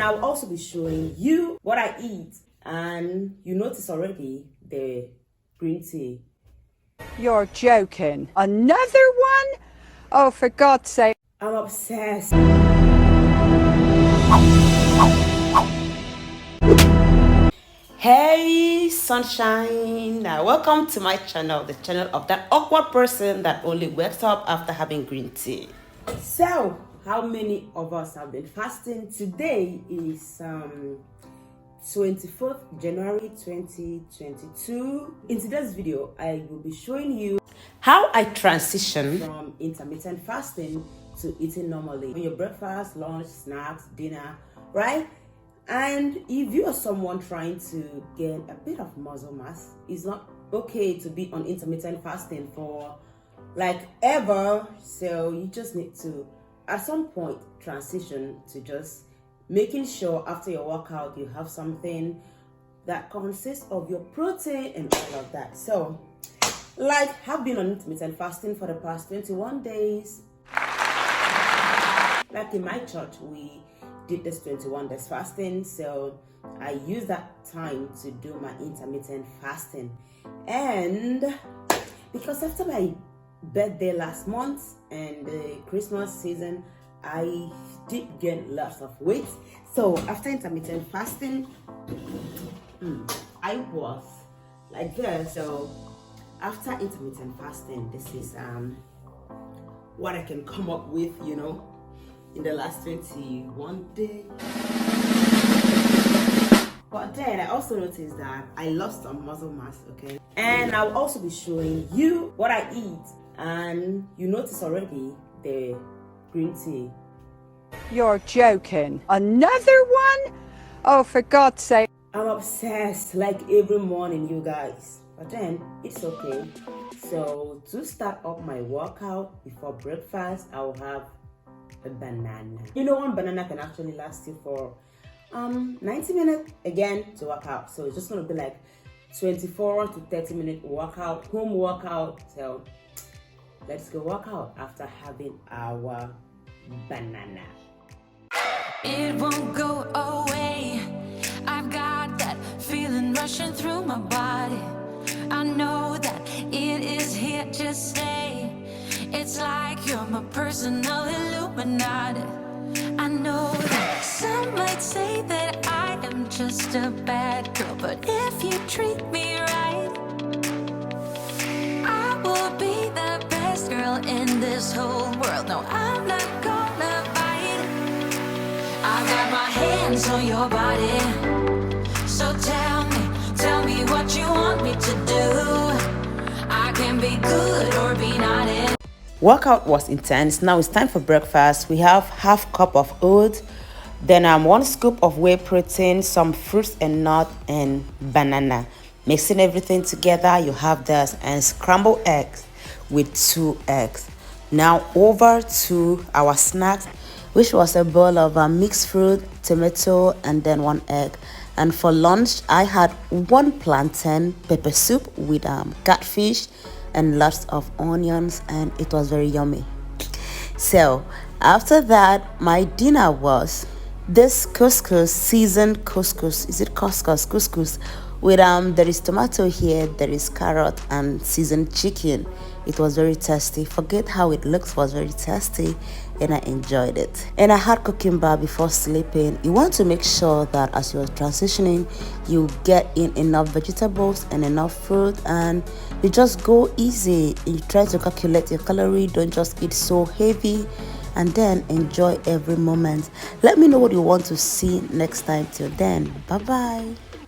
I'll also be showing you what I eat, and you notice already the green tea. You're joking. Another one? Oh, for God's sake. I'm obsessed. Hey sunshine, welcome to my channel, the channel of that awkward person that only wakes up after having green tea. So how many of us have been fasting? Today is 24th January 2022. In today's video, I will be showing you how I transition from intermittent fasting to eating normally on your breakfast, lunch, snacks, dinner, right? And if you are someone trying to gain a bit of muscle mass, it's not okay to be on intermittent fasting for like ever. So you just need to, at some point, transition to just making sure after your workout you have something that consists of your protein and all of that. So, like, have been on intermittent fasting for the past 21 days. Like in my church, we did this 21 days fasting, so I use that time to do my intermittent fasting. And because after my birthday last month and the Christmas season, I did gain lots of weight. So after intermittent fasting, I was like this. So after intermittent fasting, this is what I can come up with, you know, in the last 21 days. But then I also noticed that I lost some muscle mass, okay? And I'll also be showing you what I eat, and you notice already the green tea. You're joking. Another one? Oh, for God's sake. I'm obsessed, like every morning, you guys. But then it's okay. So to start up my workout before breakfast, I'll have a banana. You know, one banana can actually last you for 90 minutes again to work out. So it's just gonna be like 24 to 30 minute workout, home workout. So let's go work out after having our banana. It won't go away. I've got that feeling rushing through my body. I know that it is here to stay. It's like you're my personal Illuminati. I know that some might say that I am just a bad girl, but if you treat me right, I will be the best girl in this whole world. No, I'm not gonna bite. I got my hands on your body, so tell me what you want me to do. I can be good or be naughty. Workout was intense. Now it's time for breakfast. We have half cup of oats, then 1 scoop of whey protein, some fruits and nuts, and banana. Mixing everything together, you have this, and scrambled eggs with 2 eggs. Now over to our snacks, which was a bowl of mixed fruit, tomato, and then 1 egg. And for lunch, I had 1 plantain, pepper soup with catfish and lots of onions, and it was very yummy. So after that, my dinner was this couscous, seasoned couscous. Is it couscous? Couscous with there is tomato here, there is carrot, and seasoned chicken. It was very tasty. Forget how it looks, was very tasty, and I enjoyed it. And I had cooking bar before sleeping. You want to make sure that as you're transitioning, you get in enough vegetables and enough fruit, and you just go easy. You try to calculate your calorie. Don't just eat so heavy, and then enjoy every moment. Let me know what you want to see next time. Till then, bye bye.